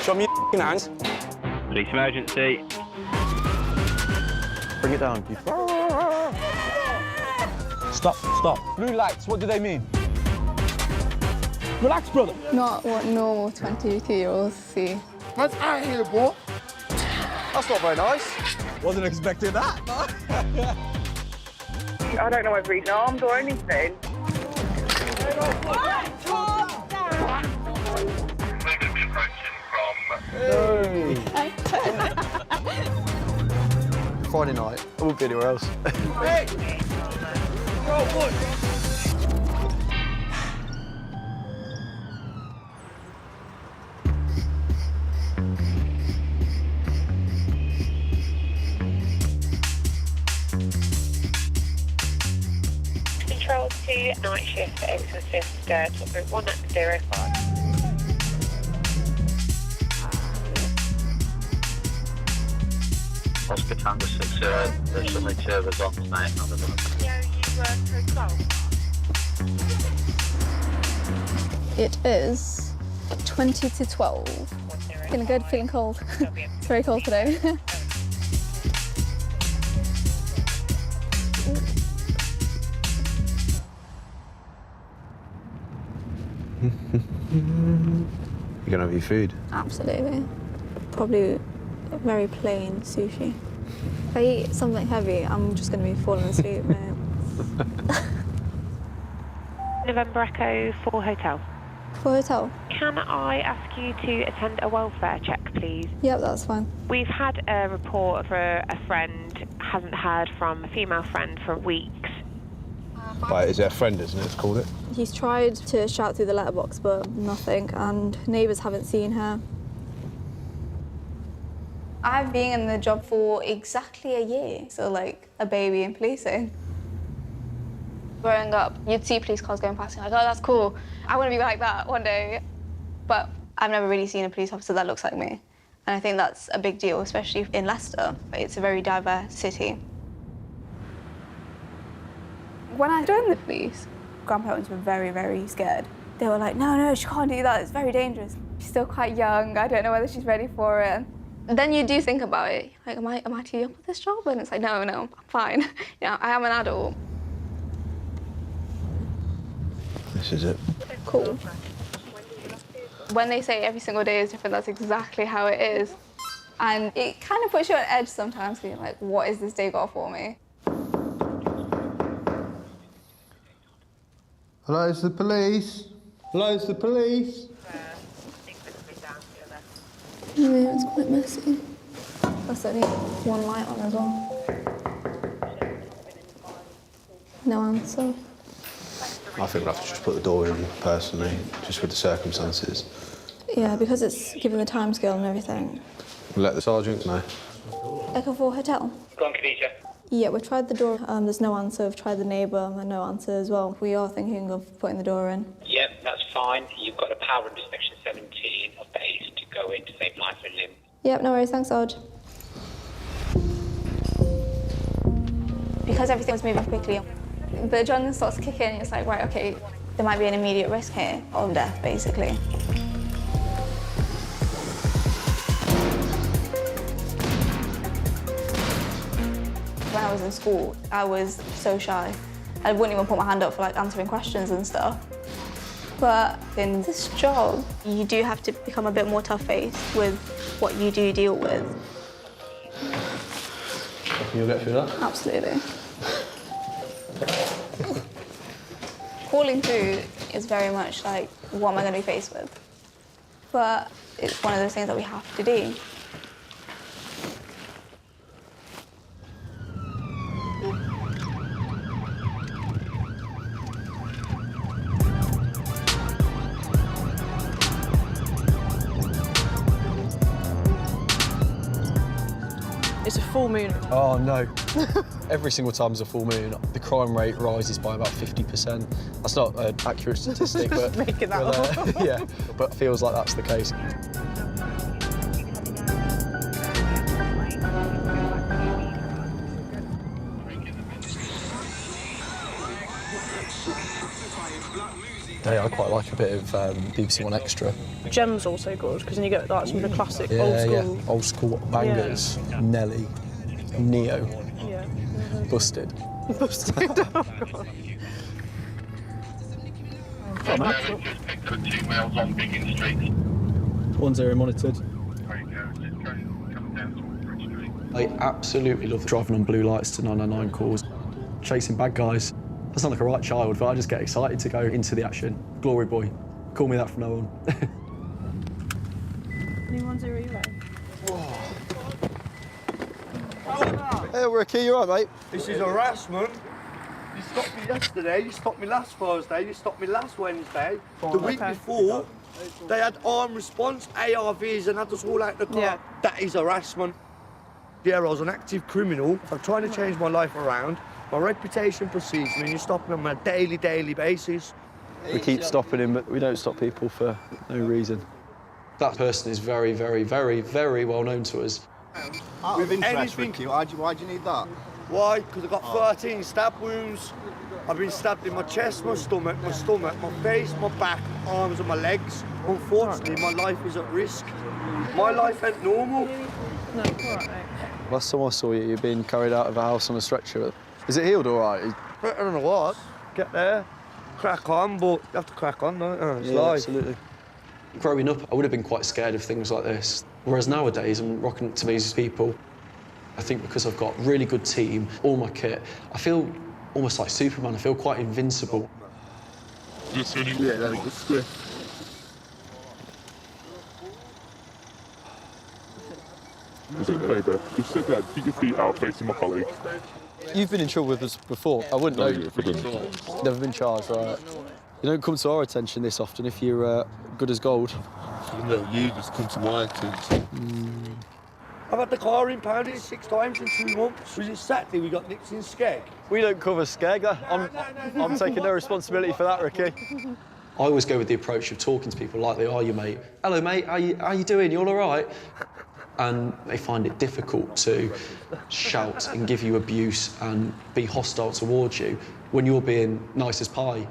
Show me your hands. Police emergency. Bring it down. Stop, stop. Blue lights, what do they mean? Relax, brother. Not what normal 22-year-olds see. Man's out here, boy. That's not very nice. Wasn't expecting that. I don't know whether he's armed or anything. Friday night. I won't be anywhere else. Hey! Go, boy! Control 2, night shift, exit assist, top group 105. Oscar Tango 6, there's somebody servers on tonight. Yeah, you work for 12. It is 20 to 12. Feeling good, feeling cold. It's very cold today. You gonna have your food? Absolutely. Probably very plain sushi. If I eat something heavy, I'm just going to be falling asleep, mate. November Echo 4 Hotel. For hotel? Can I ask you to attend a welfare check, please? Yep, that's fine. We've had a report for a friend, hasn't heard from a female friend for weeks. Right, is it a friend, isn't it? It's called it. He's tried to shout through the letterbox, but nothing, and neighbours haven't seen her. I've been in the job for exactly a year, so like a baby in policing. Growing up, you'd see police cars going past and you're like, oh, that's cool. I want to be like that one day. But I've never really seen a police officer that looks like me. And I think that's a big deal, especially in Leicester. It's a very diverse city. When I joined the police, grandparents were very, very scared. They were like, no, she can't do that, it's very dangerous. She's still quite young, I don't know whether she's ready for it. Then you do think about it, like, am I too young for this job? And it's like, no, I'm fine. You know, I am an adult. This is it. Cool. When they say every single day is different, that's exactly how it is. And it kind of puts you on edge sometimes, being like, what is this day got for me? Hello, it's the police. Hello, it's the police. Yeah, it's quite messy. That's only one light on as well. No answer. I think we'll have to just put the door in personally, just with the circumstances. Yeah, because it's given the timescale and everything. We'll let the sergeant know. Echo 4 Hotel? Go on, Khadija. Yeah, we've tried the door, there's no answer. We've tried the neighbour, and no answer as well. We are thinking of putting the door in. Yep, that's fine. You've got a power under section 17 of the ACE to go in to save life and limb. Yep, no worries, thanks, Sarge. Because everything was moving quickly, the adrenaline starts to kick in, and it's like, right, okay, there might be an immediate risk here of death, basically. When I was in school, I was so shy. I wouldn't even put my hand up for like answering questions and stuff. But in this job, you do have to become a bit more tough-faced with what you do deal with. You'll get through that? Absolutely. Calling through is very much like, what am I going to be faced with? But it's one of those things that we have to do. It's a full moon. Oh, no. Every single time there's a full moon, the crime rate rises by about 50%. That's not an accurate statistic, but... Making that up. Yeah, but feels like that's the case. Yeah, I quite like a bit of BBC One Extra. Gem's also good because then you get like some of the classic Yeah, old school. yeah. Old school bangers. Nelly, Neo, Yeah. Busted. Busted. Oh, God. Just picked up 2 males on Biggin Street. One's area monitored. I absolutely love driving on blue lights to 999 calls, chasing bad guys. I sound like a right child, but I just get excited to go into the action. Glory boy. Call me that from now on. New 10 Hey, Ricky, you all right, mate? This is harassment. You stopped me yesterday, you stopped me last Thursday, you stopped me last Wednesday. The week before, they had armed response, ARVs, and had us all out the car. Yeah. That is harassment. Yeah, I was an active criminal. I'm trying to change my life around. My reputation precedes me, and you're stopping on a daily basis. We keep stopping him, but we don't stop people for no reason. That person is very, very, very, very well known to us. Out of interest, anything- Ricky, why do you need that? Why? Because I've got 13 stab wounds. I've been stabbed in my chest, my stomach, my face, my back, arms and my legs. Unfortunately, my life is at risk. My life ain't normal. No, all right, mate. Last time I saw you, you're being carried out of a house on a stretcher. Is it healed all right? I don't know what. Get there, crack on, but you have to crack on, don't you? It's life. Absolutely. Growing up, I would have been quite scared of things like this. Whereas nowadays, I'm rocking up to these people. I think because I've got a really good team, all my kit, I feel almost like Superman. I feel quite invincible. Just anyway, yeah, that's good. Just a favour, just sit there, keep your feet out, facing my colleague. You've been in trouble with us before. I wouldn't know. Yeah, for them. Never been charged, right? You don't come to our attention this often if you're good as gold. No, you just come to my attention. I've had the car impounded 6 times in 2 months. Was it Saturday we got nicked in Skeg? We don't cover Skeg. I'm taking no responsibility for that, Ricky. I always go with the approach of talking to people like they are your mate. Hello, mate. How you doing? You all right? And they find it difficult to shout and give you abuse and be hostile towards you when you're being nice as pie.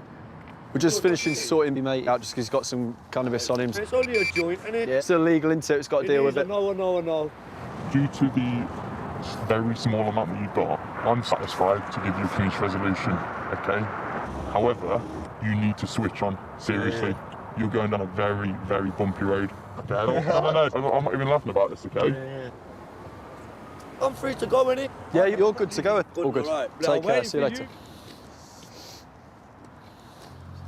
We're just finishing sorting my mate out just because he's got some cannabis on him. It's only a joint, isn't it? Yeah, it's illegal, isn't it? It's got to deal with it. I know. Due to the very small amount that you got, I'm satisfied to give you a finished resolution, okay? However, you need to switch on, seriously. You're going down a very, very bumpy road. Okay, I don't know, I'm not even laughing about this, okay? I'm free to go, innit? Yeah, you're good to go. All good. All right. Take care, Waiting see you for later.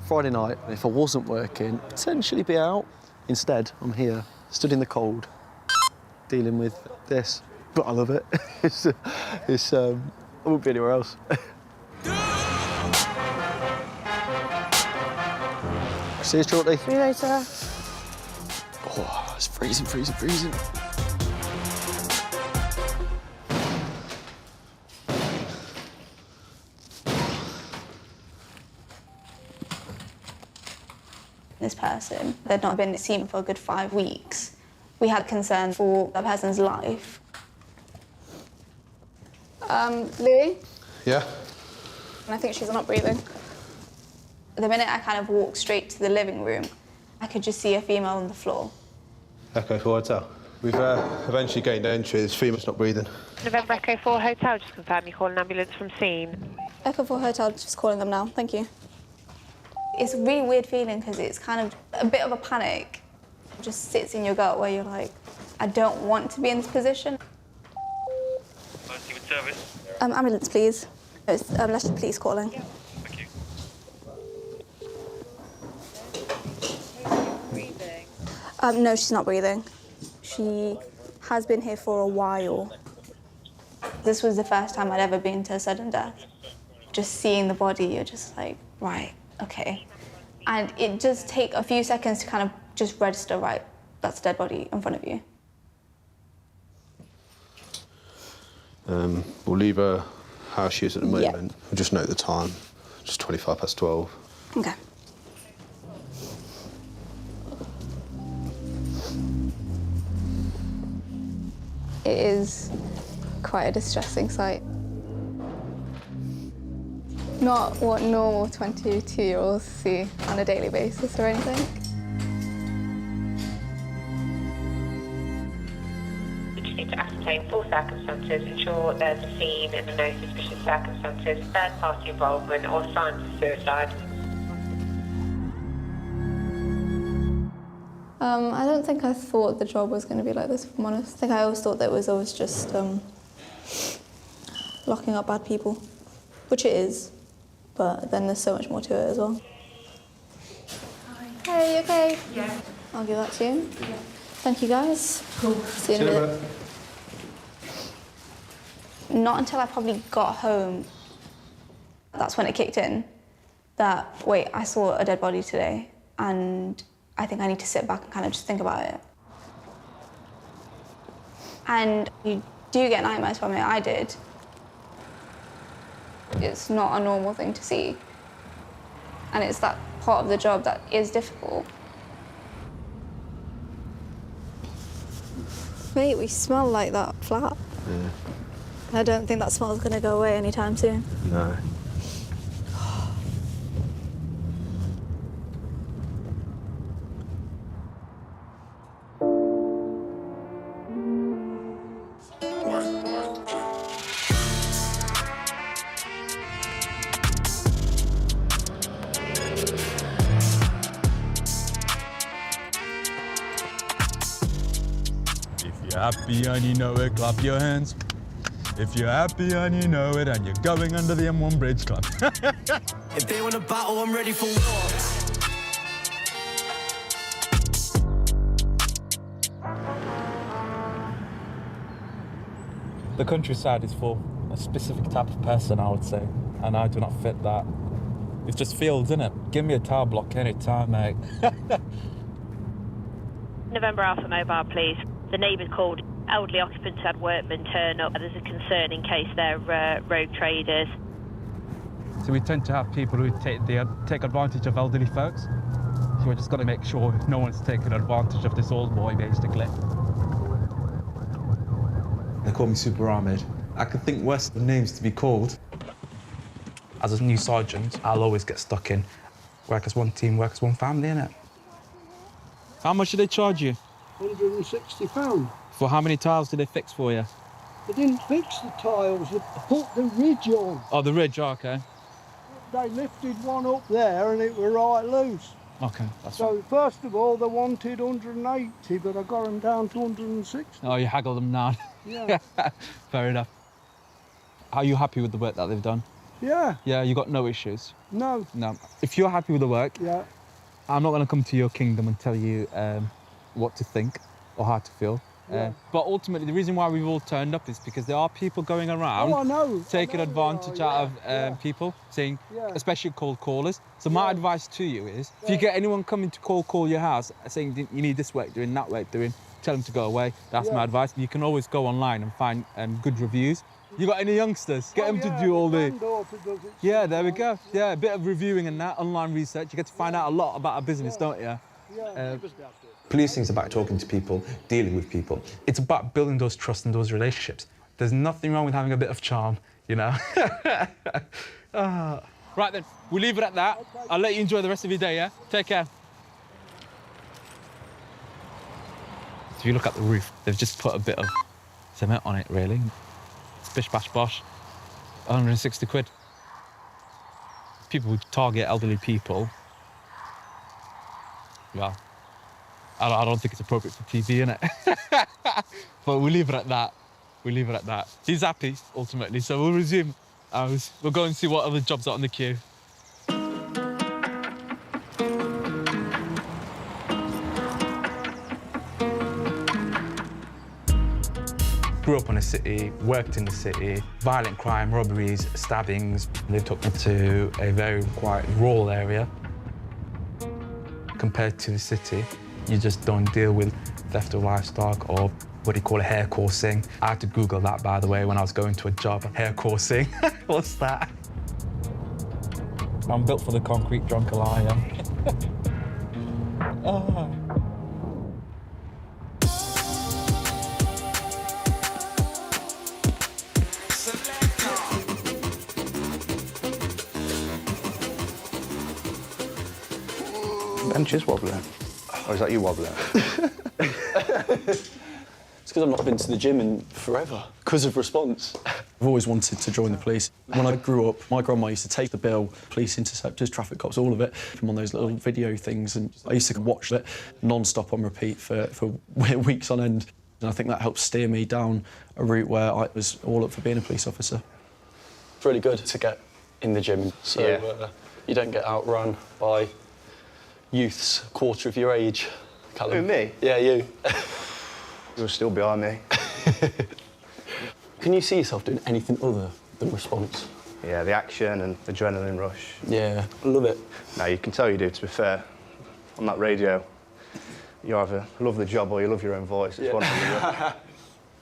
Friday night, if I wasn't working, potentially be out. Instead, I'm here, stood in the cold, dealing with this. But I love it. I won't be anywhere else. See you shortly. See you later. Oh, it's freezing. This person, they'd not been seen for a good 5 weeks. We had concern for that person's life. Louis? Yeah? I think she's not breathing. The minute I kind of walked straight to the living room, I could just see a female on the floor. Echo 4 Hotel. We've eventually gained entry. This female's not breathing. November Echo 4 Hotel, just confirm you call an ambulance from scene. Echo 4 Hotel, just calling them now. Thank you. It's a really weird feeling because it's kind of a bit of a panic. It just sits in your gut where you're like, I don't want to be in this position. Service. Ambulance, please. It's Leicester Police calling. Thank you. No, she's not breathing. She has been here for a while. This was the first time I'd ever been to a sudden death. Just seeing the body, you're just like, right, okay. And it does take a few seconds to kind of just register, right, that's a dead body in front of you. We'll leave her how she is at the Yeah. moment. We'll just note the time. Just 12:25. Okay. It is quite a distressing sight. not what normal 22-year-olds see on a daily basis or anything. You just need to ascertain full circumstances, ensure there's a scene and no suspicious circumstances, third-party involvement or signs of suicide. I don't think I thought the job was going to be like this, if I'm honest. I think I always thought that it was always just locking up bad people, which it is, but then there's so much more to it as well. Hey, you okay? Yeah. I'll give that to you. Yeah. Thank you, guys. Cool. See you in a bit. Not until I probably got home, that's when it kicked in, that, wait, I saw a dead body today, and I think I need to sit back and kind of just think about it. And you do get nightmares from it, I did. It's not a normal thing to see. And it's that part of the job that is difficult. Mate, we smell like that flat. Yeah. I don't think that smell's gonna go away anytime soon. No. Happy and you know it, clap your hands. If you're happy and you know it, and you're going under the M1 bridge, clap. If they want a battle, I'm ready for war. The countryside is for a specific type of person, I would say, and I do not fit that. It's just fields, innit? Give me a tower block any time, mate. November Alpha Mobile, please. The neighbours called. Elderly occupants had workmen turn up. There's a concern in case they're rogue traders. So we tend to have people who take advantage of elderly folks. So we're just got to make sure no one's taking advantage of this old boy, basically. They call me Super Ahmed. I could think worse of names to be called. As a new sergeant, I'll always get stuck in work as one team, work as one family, innit? How much did they charge you? £160. For how many tiles did they fix for you? They didn't fix the tiles, they put the ridge on. Oh, the ridge, oh, okay. They lifted one up there and it was right loose. Okay, that's So first of all, they wanted 180, but I got them down to 160. Oh, you haggled them down. Yeah. Fair enough. Are you happy with the work that they've done? Yeah. Yeah, you got no issues? No. No. If you're happy with the work, Yeah. I'm not going to come to your kingdom and tell you what to think or how to feel. Yeah. But ultimately, the reason why we've all turned up is because there are people going around Oh, I know. taking I know advantage they are, out of people, saying, Yeah. especially cold callers. So my advice to you is, if you get anyone coming to call your house saying you need this work doing, that work doing, tell them to go away. That's my advice. You can always go online and find good reviews. You got any youngsters? Get them to do all the... Yeah, there we go. Yeah, a bit of reviewing and that, online research. You get to find out a lot about a business, don't you? Yeah. Policing is about talking to people, dealing with people. It's about building those trust and those relationships. There's nothing wrong with having a bit of charm, you know? Right then, we'll leave it at that. Okay. I'll let you enjoy the rest of your day, yeah? Take care. So if you look at the roof, they've just put a bit of cement on it, really. It's bish, bash, bosh. 160 quid. People who target elderly people, well, I don't think it's appropriate for TV, innit? But we'll leave it at that. We'll leave it at that. He's happy, ultimately, so we'll resume. We'll go and see what other jobs are on the queue. Grew up in a city, worked in the city, violent crime, robberies, stabbings. They took me to a very quiet rural area. Compared to the city, you just don't deal with theft of livestock or what do you call it, hair coursing. I had to Google that, by the way, when I was going to a job. Hair coursing, what's that? I'm built for the concrete jungle, I am. Oh. bench is wobbling. Or is that you wobbling? It's because I've not been to the gym in forever, because of Response. I've always wanted to join the police. When I grew up, my grandma used to take the bill, police interceptors, traffic cops, all of it, from on those little video things, and I used to watch it non-stop on repeat for weeks on end. And I think that helped steer me down a route where I was all up for being a police officer. It's really good to get in the gym, so you don't get outrun by youths a quarter of your age. Callum. Who, me? Yeah, you. You're still behind me. Can you see yourself doing anything other than Response? Yeah, the action and adrenaline rush. Yeah, I love it. No, you can tell you do, to be fair. On that radio, you either love the job or you love your own voice. It's one or the other.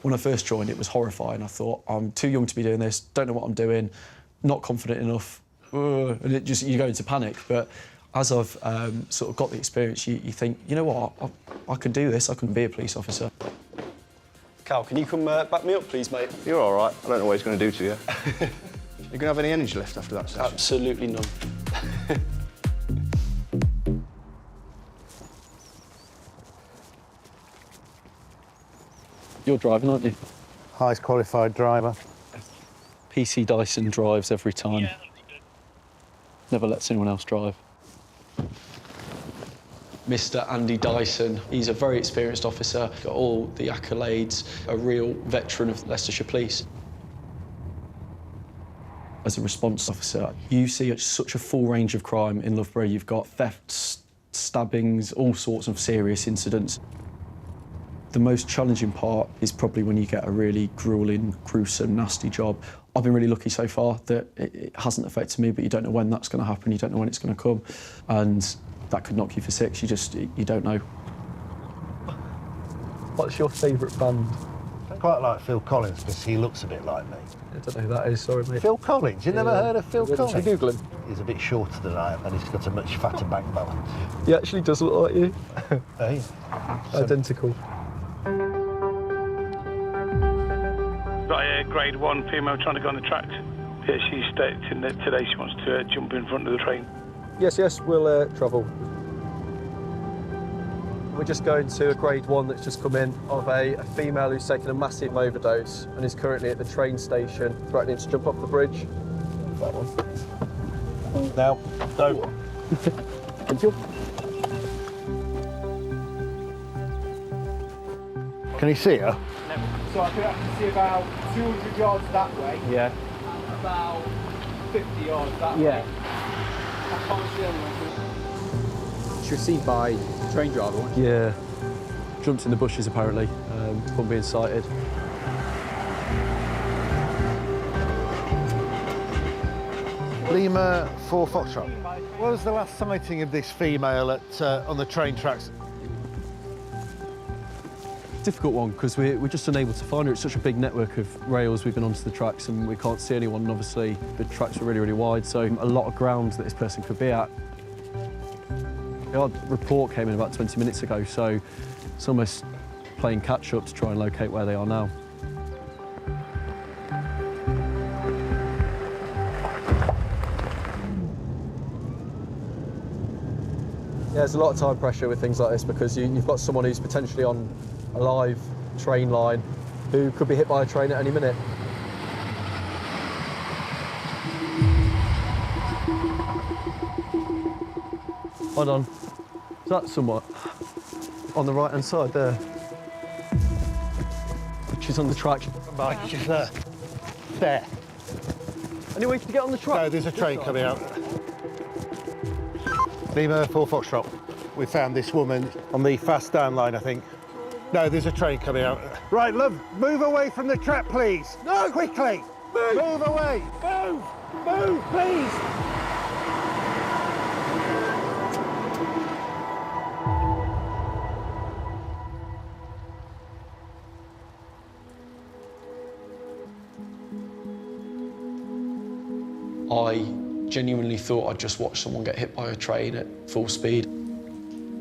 When I first joined, it was horrifying. I thought, I'm too young to be doing this, don't know what I'm doing, not confident enough, and you go into panic. But as I've sort of got the experience, you think, you know what, I can do this, I can be a police officer. Cal, can you come back me up, please, mate? You're all right. I don't know what he's going to do to you. You going to have any energy left after that session? Absolutely none. You're driving, aren't you? Highest qualified driver. PC Dyson drives every time. Never lets anyone else drive. Mr. Andy Dyson, he's a very experienced officer, got all the accolades, a real veteran of Leicestershire Police. As a response officer, you see such a full range of crime in Loughborough. You've got thefts, stabbings, all sorts of serious incidents. The most challenging part is probably when you get a really gruelling, gruesome, nasty job. I've been really lucky so far that it hasn't affected me, but you don't know when that's going to happen, you don't know when it's going to come, and that could knock you for six. You don't know. What's your favourite band? I quite like Phil Collins because he looks a bit like me. I don't know who that is, sorry, mate. Phil Collins? You never heard of Phil Collins? Should we Google him? He's a bit shorter than I am and he's got a much fatter backbone. He actually does look like you. Hey? Identical. Got a grade 1 female trying to go on the tracks. Yeah, she's stating that today she wants to jump in front of the train. Yes, we'll travel. We're just going to a grade 1 that's just come in of a female who's taken a massive overdose and is currently at the train station threatening to jump off the bridge. That one. Now, don't. Thank you. Can you see her? So I can see about 200 yards that way. Yeah. About 50 yards that way. I can't see anyone. She was seen by the train driver, wasn't she? Yeah. Jumped in the bushes, apparently, from being sighted. Lima 4 Foxtrot. What was the last sighting of this female on the train tracks? Difficult one, because we're just unable to find her. It's such a big network of rails we've been onto the tracks and we can't see anyone. And obviously, the tracks are really, really wide, so a lot of ground that this person could be at. Our report came in about 20 minutes ago, so it's almost playing catch-up to try and locate where they are now. Yeah, there's a lot of time pressure with things like this because you've got someone who's potentially on a live train line who could be hit by a train at any minute. Hold on. Is that somewhat on the right-hand side there? She's on the track. Right, she's there. There. Any way to get on the track? No, there's a train coming out. Lima 4 Foxtrot. We found this woman on the fast down line, I think. No, there's a train coming out. Right, love, move away from the track, please. No! Quickly! Move away! Move! Move, please! I genuinely thought I'd just watched someone get hit by a train at full speed.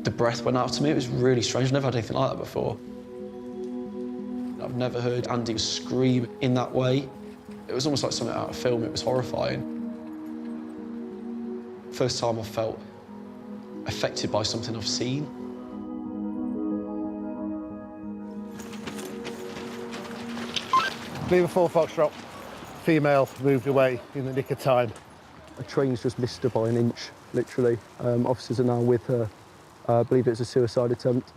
The breath went out to me. It was really strange. I've never had anything like that before. I've never heard Andy scream in that way. It was almost like something out of film. It was horrifying. First time I felt affected by something I've seen. Lever 4 Foxtrot. Female moved away in the nick of time. A train's just missed her by an inch, literally. Officers are now with her. I believe it was a suicide attempt.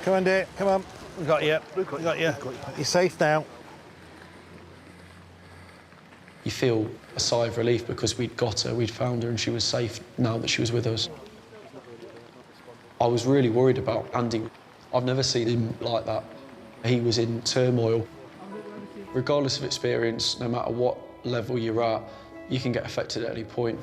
Come on, dear, come on. We got you. We got you. You're safe now. You feel a sigh of relief because we'd got her, we'd found her, and she was safe now that she was with us. I was really worried about Andy. I've never seen him like that. He was in turmoil. Regardless of experience, no matter what level you're at, you can get affected at any point.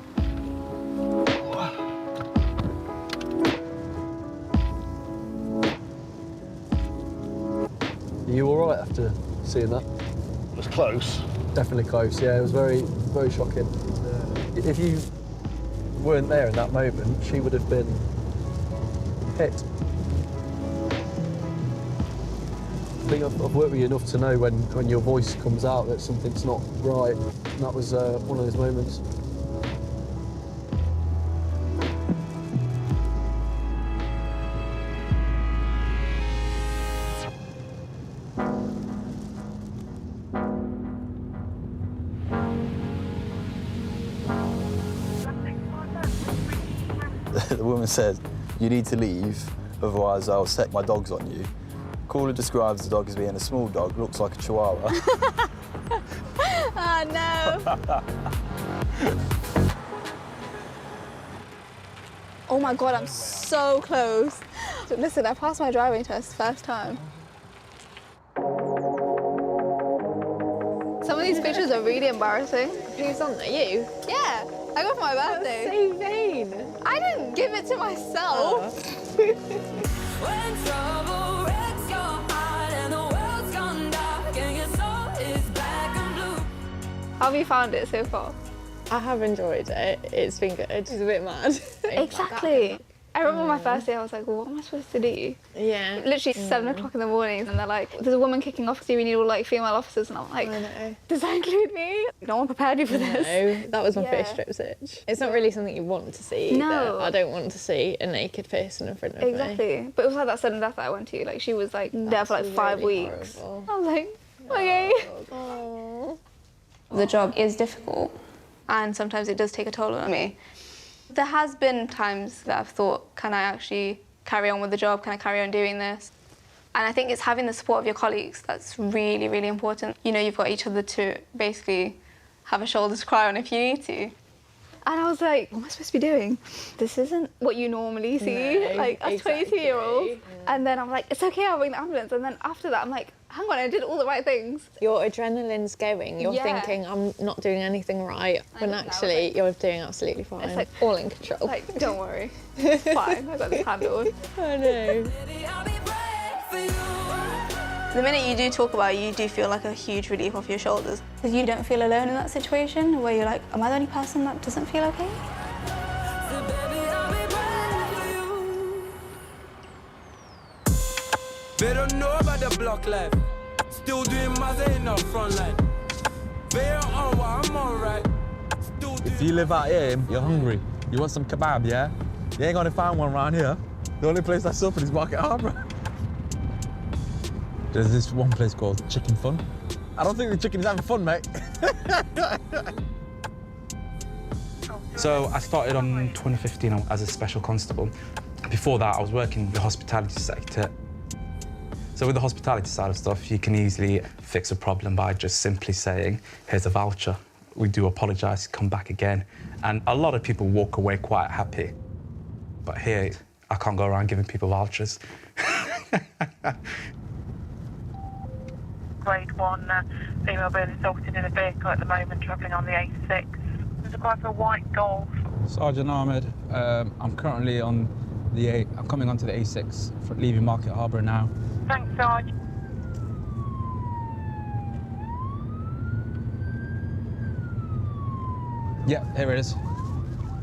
Are you all right after seeing that? It was close. Definitely close, yeah. It was very, very shocking. If you weren't there in that moment, she would have been hit. I think I've worked with you enough to know when your voice comes out that something's not right. And that was one of those moments. The woman said, "You need to leave, otherwise I'll set my dogs on you." Caller describes the dog as being a small dog, looks like a chihuahua. Oh, no. Oh, my God, I'm so close. Listen, I passed my driving test first time. Some of these pictures are really embarrassing. Who's on there? You? Yeah, I got for my birthday. So vain. I didn't give it to myself. When trouble wrecks your heart and the world's gone dark and your soul is black and blue. How have you found it so far? I have enjoyed it. It's been good. She's a bit mad. Exactly. I remember my first day, I was like, well, what am I supposed to do? Yeah. Literally 7 o'clock in the morning, and they're like, there's a woman kicking off, so we need all like female officers, and I'm like, does that include me? No one prepared you for this. No, that was my first strip search. It's not really something you want to see. No. I don't want to see a naked person in front of me. Exactly. But it was like that sudden death that I went to. Like, she was like there for like 5 weeks. Horrible. I was like, okay. Oh. The job is difficult, and sometimes it does take a toll on me. There has been times that I've thought, can I actually carry on with the job? Can I carry on doing this? And I think it's having the support of your colleagues that's really, really important. You know, you've got each other to basically have a shoulder to cry on if you need to. And I was like, what am I supposed to be doing? This isn't what you normally see, No, like as exactly. 22-year-olds. And then I'm like, it's okay, I'll ring the ambulance. And then after that, I'm like, hang on, I did all the right things. Your adrenaline's going. You're Yeah. thinking, I'm not doing anything right, when actually you're doing absolutely fine. It's like, all in control. Like, don't worry, it's fine, I got this handled. I know. The minute you do talk about it, you do feel like a huge relief off your shoulders. Because you don't feel alone in that situation where you're like, am I the only person that doesn't feel okay? They don't know about the block life. Still doing my in the front line. They are on what I'm on, right? If you live out here, you're hungry, you want some kebab, yeah? You ain't gonna find one around here. The only place that's open is Market Harbour. There's this one place called Chicken Fun. I don't think the chicken is having fun, mate. So I started on 2015 as a special constable. Before that, I was working in the hospitality sector. So with the hospitality side of stuff, you can easily fix a problem by just simply saying, here's a voucher. We do apologise, come back again. And a lot of people walk away quite happy. But here, I can't go around giving people vouchers. Grade 1 female being assaulted in a vehicle at the moment, travelling on the A6. There's a guy for a white Golf. Sergeant Ahmed, I'm currently on the I'm coming onto the A6, leaving Market Harbour now. Thanks, Sarge. Yeah, here it is.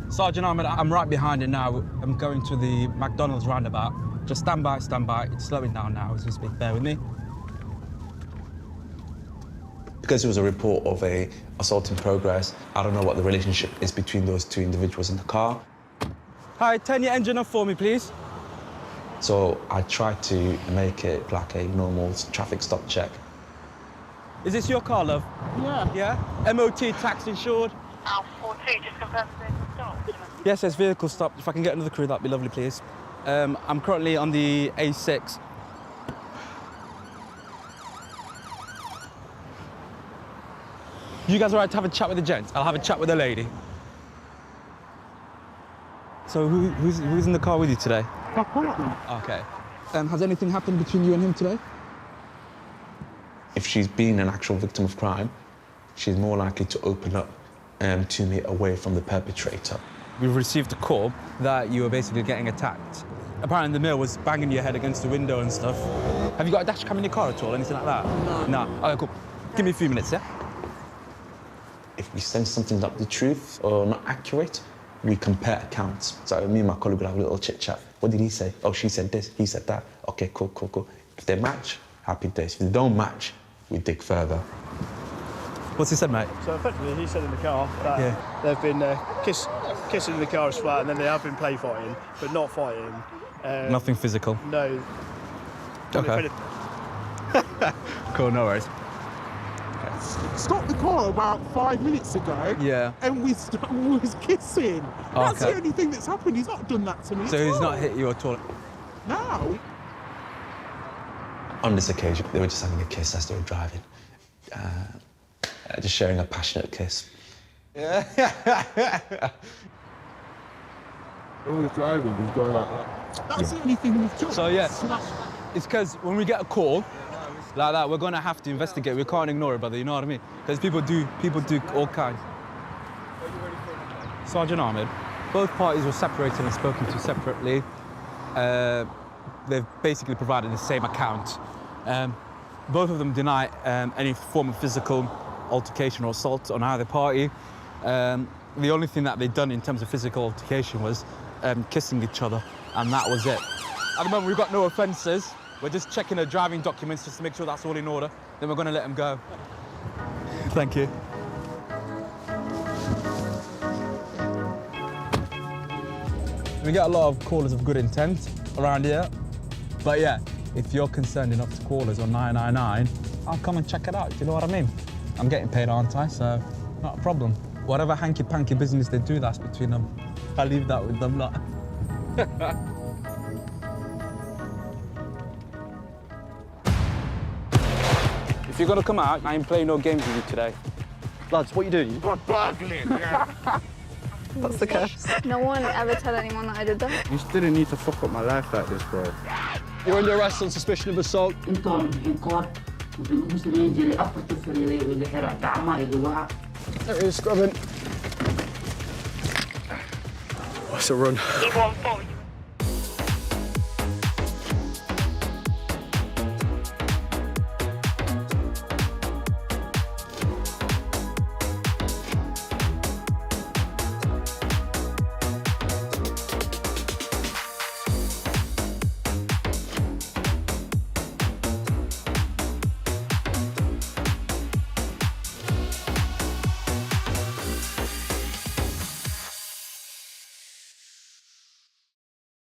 Sergeant Ahmed, I'm right behind it now. I'm going to the McDonald's roundabout. Just stand by, stand by. It's slowing down now as we speak. Bear with me. Because it was a report of a assault in progress, I don't know what the relationship is between those two individuals in the car. Hi, turn your engine off for me, please. So I tried to make it like a normal traffic stop check. Is this your car, love? Yeah. Yeah? MOT, tax insured? L14, just confirm the vehicle stopped. Yes, there's vehicle stopped. If I can get another crew, that'd be lovely, please. I'm currently on the A6. You guys all right to have a chat with the gents? I'll have a chat with the lady. So who's in the car with you today? Okay. Has anything happened between you and him today? If she's been an actual victim of crime, she's more likely to open up to me away from the perpetrator. We've received a call that you were basically getting attacked. Apparently the male was banging your head against the window and stuff. Have you got a dash cam in your car at all, anything like that? No. Okay, cool. Give me a few minutes, yeah? If we sense something's not the truth or not accurate, we compare accounts. So me and my colleague would have a little chit-chat. What did he say? Oh, she said this, he said that. Okay, cool. If they match, happy days. If they don't match, we dig further. What's he said, mate? So effectively, he said in the car that they've been kissing in the car as flat, and then they have been play fighting, but not fighting. Nothing physical? No. Okay. Cool, no worries. Stopped the car about 5 minutes ago. Yeah. And we was kissing. That's the only thing that's happened. He's not done that to me. So he's not hit you at all? No. On this occasion, they were just having a kiss as they were driving. Just sharing a passionate kiss. All the driving is going like that. That's the only thing we've done. So yeah, it's because when we get a call like that, we're gonna have to investigate. We can't ignore it, brother. You know what I mean? Because people do all kinds. Sergeant Ahmed, both parties were separated and spoken to separately. They've basically provided the same account. Both of them deny any form of physical altercation or assault on either party. The only thing that they've done in terms of physical altercation was kissing each other, and that was it. At the moment, we've got no offences. We're just checking their driving documents just to make sure that's all in order. Then we're going to let them go. Thank you. We get a lot of callers of good intent around here. But yeah, if you're concerned enough to call us on 999, I'll come and check it out. Do you know what I mean? I'm getting paid, aren't I? So, not a problem. Whatever hanky-panky business they do, that's between them. I'll leave that with them, lot. If you're gonna come out, I ain't playing no games with you today. Lads, what are you doing? That's the curse. No one ever tell anyone that I did that. You still didn't need to fuck up my life like this, bro. You're under arrest on suspicion of assault. There it is, scrubbing. What's a run? E14,